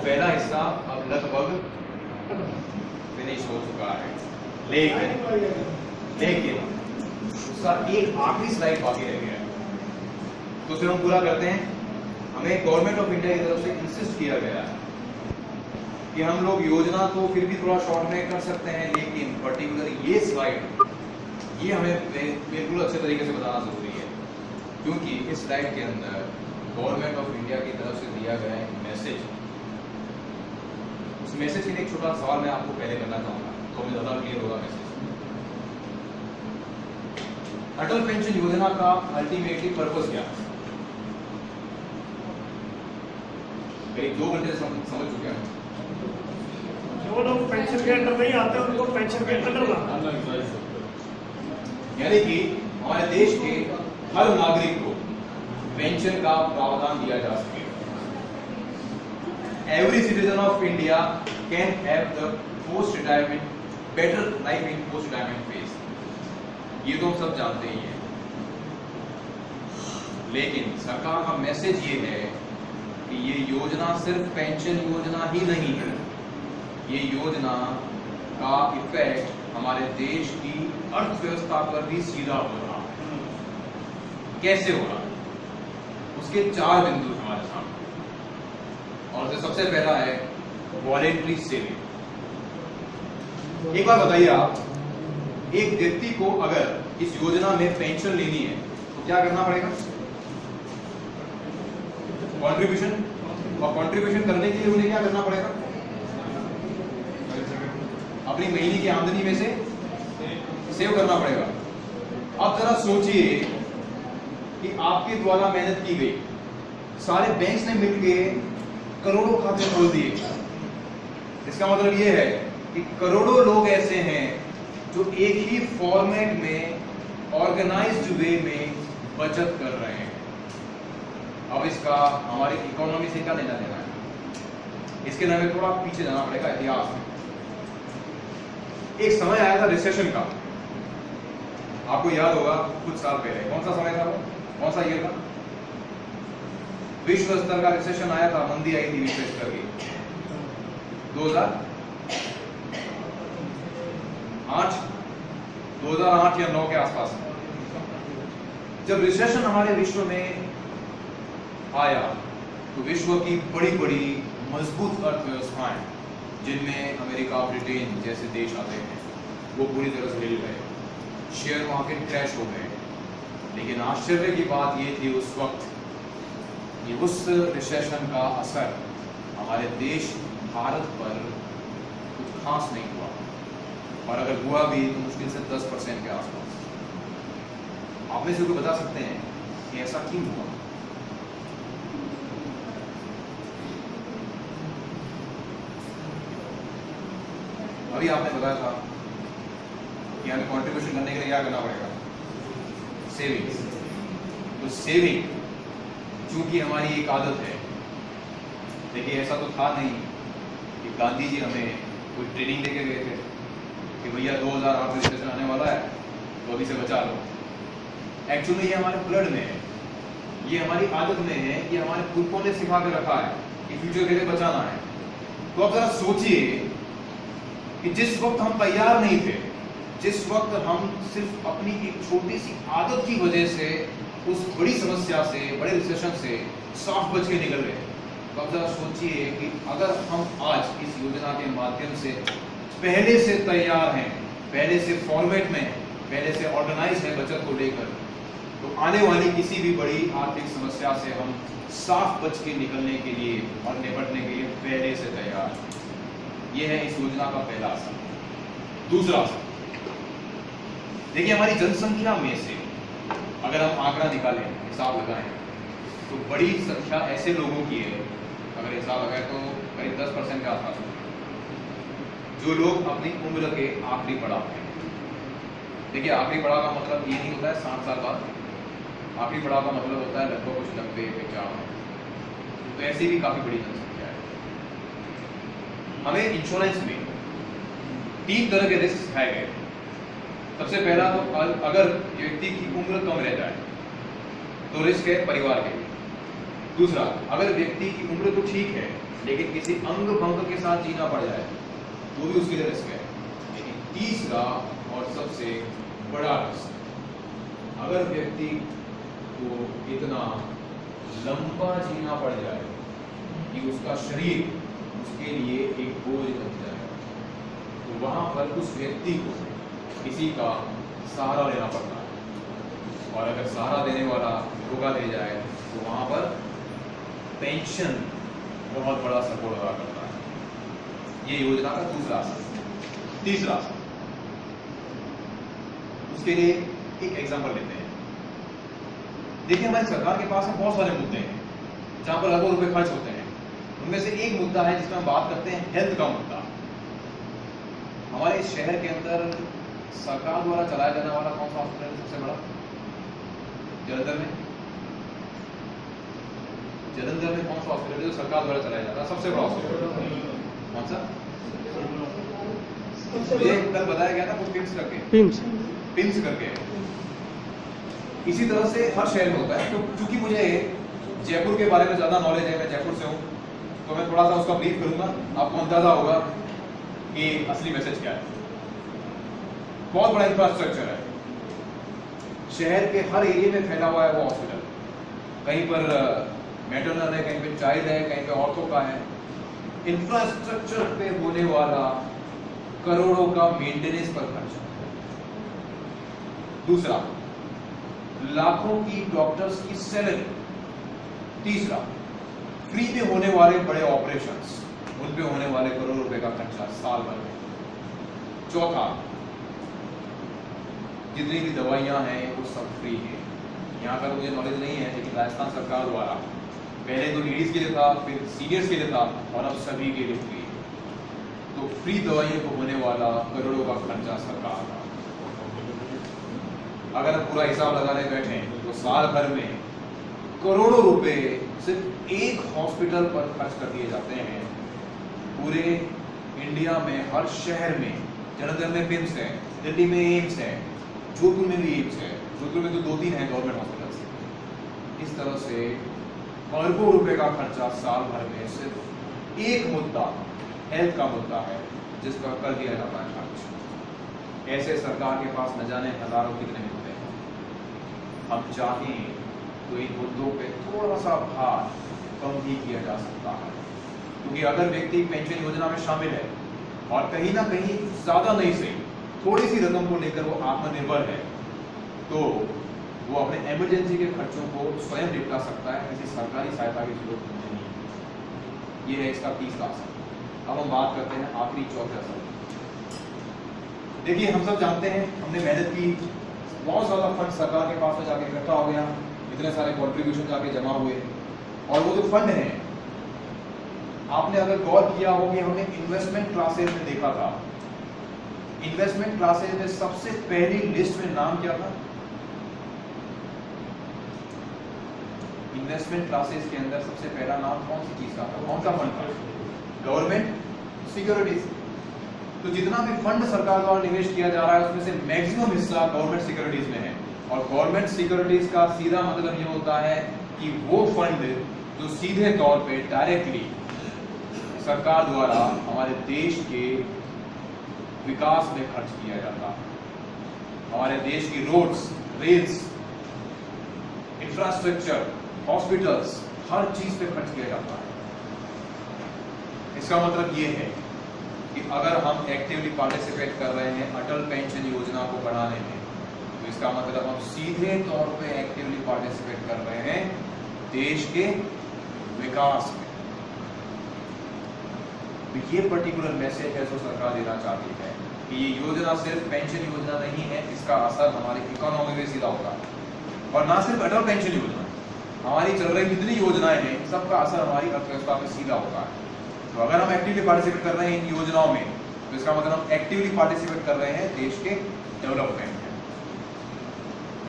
पहला हिस्सा अब लगभग फिनिश हो चुका है, लेकिन उसका एक आखिरी स्लाइड बाकी रह गया है। तो उसे हम पूरा करते हैं। हमें गवर्नमेंट ऑफ इंडिया की तरफ से इंसिस्ट किया गया है कि हम लोग योजना तो फिर भी थोड़ा शॉर्ट में कर सकते हैं, लेकिन पर्टिकुलर ये स्लाइड ये हमें बिल्कुल अच्छे तरीके से बताना जरूरी है, क्योंकि इस स्लाइड के अंदर गवर्नमेंट ऑफ इंडिया की तरफ से दिया गया एक मैसेज। उस मैसेज के लिए एक छोटा सवाल मैं आपको पहले करना चाहूंगा, तो हमें ज्यादा क्लियर होगा मैसेज। अटल पेंशन योजना का अल्टीमेटली पर्पस क्या है? करीब 2 घंटे से समझ चुके हैं। जो लोग पेंशन के अंडर नहीं आते उनको पेंशन के अंडर लाना, यानी कि हमारे देश के हर नागरिक को पेंशन का प्रावधान दिया जा सके। Every citizen of India can have the post retirement better life in post retirement phase. ये तो हम सब जानते ही हैं, लेकिन सरकार का मैसेज ये है कि ये योजना सिर्फ पेंशन योजना ही नहीं है, ये योजना का इफेक्ट हमारे देश की अर्थव्यवस्था पर भी सीधा हो रहा है। कैसे हो रहा है? उसके 4 बिंदु हमारे सामने, और सबसे पहला है वॉलेंट्री सेविंग। एक बार बताइए आप, एक व्यक्ति को अगर इस योजना में पेंशन लेनी है तो क्या करना पड़ेगा? कंट्रीब्यूशन, और कंट्रीब्यूशन करने के लिए उन्हें क्या करना पड़ेगा? अपनी महीने की आमदनी में से सेव करना पड़ेगा। अब जरा सोचिए कि आपके द्वारा मेहनत की गई, सारे बैंक्स ने मिलकर करोड़ों खाते खोल दिए। इसका मतलब यह है कि करोड़ों लोग ऐसे हैं जो एक ही फॉर्मेट में ऑर्गेनाइज्ड वे में बचत कर रहे हैं। अब इसका हमारी इकोनॉमी से क्या लेना देना है? इसके लिए हमें थोड़ा पीछे जाना पड़ेगा इतिहास में। एक समय आया था रिसेशन का, आपको याद होगा कुछ साल पहले। कौन सा समय था वो? कौन सा ईयर था? विश्व स्तर का रिसेशन आया था, मंदी आई थी विश्व स्तर की 2008 या 9 के आसपास। जब रिसेशन हमारे विश्व में आया तो विश्व की बड़ी बड़ी मजबूत अर्थव्यवस्थाएं, जिनमें अमेरिका, ब्रिटेन जैसे देश आते हैं, वो पूरी तरह से हिल गए। शेयर मार्केट क्रैश हो गए। लेकिन आश्चर्य की बात ये थी उस वक्त कि उस रिसेशन का असर हमारे देश भारत पर कुछ खास नहीं हुआ, और अगर हुआ भी तो मुश्किल से 10% के आसपास। आप में से कोई बता सकते हैं कि ऐसा क्यों हुआ? अभी आपने बताया था कि हमें कंट्रीब्यूशन करने के लिए क्या करना पड़ेगा? सेविंग्स। तो सेविंग चूंकि हमारी एक आदत है, देखिए ऐसा तो था नहीं कि गांधी जी हमें कोई ट्रेनिंग देके गए थे कि भैया 2008 में रिसेशन आने वाला है तो अभी से बचा लो। एक्चुअली ये हमारे ब्लड में है, ये हमारी आदत में है, ये हमारे पुरखों ने सिखा के रखा है कि फ्यूचर के लिए बचाना है। तो अब जरा सोचिए कि जिस वक्त हम तैयार नहीं थे, जिस वक्त हम सिर्फ अपनी एक छोटी सी आदत की वजह से उस बड़ी समस्या से, बड़े रिसेशन से साफ बच के निकल रहे, तो अब जरा सोचिए कि अगर हम आज इस योजना के माध्यम से पहले से तैयार हैं, पहले से फॉर्मेट में, पहले से ऑर्गेनाइज है बचत को लेकर, तो आने वाली किसी भी बड़ी आर्थिक समस्या से हम साफ बच के निकलने के लिए और निपटने के लिए पहले से तैयार। ये है इस योजना का पहला असर। दूसरा असर देखिए, हमारी जनसंख्या में से अगर हम आंकड़ा निकालें, हिसाब लगाएं, तो बड़ी संख्या ऐसे लोगों की है, अगर हिसाब लगाए तो करीब 10% के आसपास, जो लोग अपनी उम्र के आखिरी पड़ाव में। देखिए आखिरी पड़ाव का मतलब ये नहीं होता है 60 साल बाद, आखिरी पड़ाव का मतलब होता है लगभग कुछ 90-95। तो ऐसी भी काफी बड़ी जनसंख्या है। हमें इंश्योरेंस में 3 तरह के रिस्क उठाए गए। सबसे पहला तो अगर व्यक्ति की उम्र कम रह जाए तो रिस्क है परिवार के लिए। दूसरा, अगर व्यक्ति की उम्र तो ठीक है लेकिन किसी अंग भंग के साथ जीना पड़ जाए तो भी उसके लिए रिस्क है। लेकिन तीसरा और सबसे बड़ा रिस्क, अगर व्यक्ति को इतना लंबा जीना पड़ जाए कि उसका शरीर उसके लिए एक बोझ बन जाए, तो वहां पर उस व्यक्ति को किसी का सहारा लेना पड़ता है। और अगर सहारा देने वाला धोखा दे जाए तो वहां पर पेंशन बहुत बड़ा सपोर्ट अदा करता है। ये योजना का दूसरा असर। तीसरा असर, उसके लिए एक एग्जांपल लेते हैं। देखिए, हमारी सरकार के पास में बहुत सारे मुद्दे हैं जहां पर अरबों रुपए खर्च होते हैं। उनमें से एक मुद्दा है जिसमें हम बात करते हैं हेल्थ का मुद्दा। हमारे इस शहर के अंदर सरकार द्वारा चलाया जाने वाला कौन सा हॉस्पिटल है सबसे बड़ा? जलंधर में कौन सा हॉस्पिटल है जो सरकार द्वारा चलाया जाता है सबसे बड़ा हॉस्पिटल? कौन सा? मुझे कल बताया गया था कुछ पिम्स करके। इसी तरह से हर शहर में होता है। तो क्योंकि मुझे जयपुर के बारे में ज्यादा नॉलेज है, मैं जयपुर से हूँ, तो मैं थोड़ा सा उसका ब्रीफ करूंगा, आपको अंदाजा होगा कि असली मैसेज क्या है। बहुत बड़ा इंफ्रास्ट्रक्चर है, शहर के हर एरिया में फैला हुआ है वो हॉस्पिटल। कहीं पर मैटरनल है, कहीं पे चाइल्ड है, कहीं पे ऑर्थो का है। इंफ्रास्ट्रक्चर पे होने वाला करोड़ों का मेंटेनेंस पर खर्च। दूसरा, लाखों की डॉक्टर्स की सैलरी। तीसरा, फ्री में होने वाले बड़े ऑपरेशंस, उन पे होने वाले करोड़ों रुपए का खर्चा साल भर में। चौथा, जितनी भी दवाइयां हैं वो सब फ्री है। यहाँ का मुझे नॉलेज नहीं है, लेकिन राजस्थान सरकार द्वारा पहले तो लेडीज के लिए था, फिर सीनियर्स के लिए था, और अब सभी के लिए फ्री। तो फ्री दवाइयों को होने वाला करोड़ों का खर्चा सरकार का। अगर हम पूरा हिसाब लगाने बैठे तो साल भर में करोड़ों रुपए सिर्फ एक हॉस्पिटल पर खर्च कर दिए जाते हैं। पूरे इंडिया में हर शहर में, जलंधर में पिम्स है, दिल्ली में एम्स है, जोधपुर में भी एम्स है, जोधपुर में तो 2-3 है गवर्नमेंट हॉस्पिटल। इस तरह से अरबों रुपए का खर्चा साल भर में सिर्फ एक मुद्दा, हेल्थ का मुद्दा है, जिस पर कर दिया जाता है खर्च। ऐसे सरकार के पास न जाने हजारों कितने मुद्दे हैं। हम चाहें तो इन मुद्दों पे थोड़ा सा भार कम भी किया जा सकता है, क्योंकि अगर व्यक्ति पेंशन योजना में शामिल है और कहीं ना कहीं ज्यादा नहीं सही थोड़ी सी रकम को लेकर वो आत्मनिर्भर है, तो वो अपने इमरजेंसी के खर्चों को स्वयं निपटा सकता है, किसी सरकारी सहायता की जरूरत नहीं है। ये है इसका तीसरा असर। अब हम बात करते हैं आखिरी चौथे असर। देखिए, हम सब जानते हैं, हमने मेहनत की, बहुत ज्यादा फंड सरकार के पास में जाके इकट्ठा हो गया, इतने सारे कॉन्ट्रीब्यूशन जाके जमा हुए, और वो जो फंड है, आपने अगर गौर किया हो कि हमने इन्वेस्टमेंट क्लासेस में देखा था, इन्वेस्टमेंट क्लासेस में सबसे पहली लिस्ट में नाम क्या था? इन्वेस्टमेंट क्लासेस के अंदर सबसे पहला नाम कौन सी चीज का था? कौन सा फंड था? Government securities. तो जितना भी फंड सरकार द्वारा निवेश किया जा रहा है उसमें से मैक्सिमम हिस्सा गवर्नमेंट सिक्योरिटीज में है। और गवर्नमेंट सिक्योरिटीज का सीधा मतलब ये होता है कि वो फंड जो सीधे तौर पे डायरेक्टली सरकार द्वारा हमारे देश के विकास में खर्च किया जाता है। हमारे देश की रोड्स, रेल्स, इंफ्रास्ट्रक्चर, हॉस्पिटल्स, हर चीज पे खर्च किया जाता है। इसका मतलब ये है कि अगर हम एक्टिवली पार्टिसिपेट कर रहे हैं अटल पेंशन योजना को बढ़ाने में, तो इसका मतलब हम सीधे तौर पे एक्टिवली पार्टिसिपेट कर रहे हैं देश के विकास में। तो ये पर्टिकुलर मैसेज है जो सरकार देना चाहती है कि ये योजना सिर्फ पेंशन योजना नहीं है, इसका असर हमारी इकोनॉमी में सीधा होगा। और ना सिर्फ अटल पेंशन योजना, हमारी चल रही जितनी योजनाएं हैं सबका असर हमारी अर्थव्यवस्था में सीधा होता है। तो अगर हम एक्टिवली पार्टिसिपेट कर रहे हैं इन योजनाओं में, तो इसका मतलब हम एक्टिवली पार्टिसिपेट कर रहे हैं देश के डेवलपमेंट में।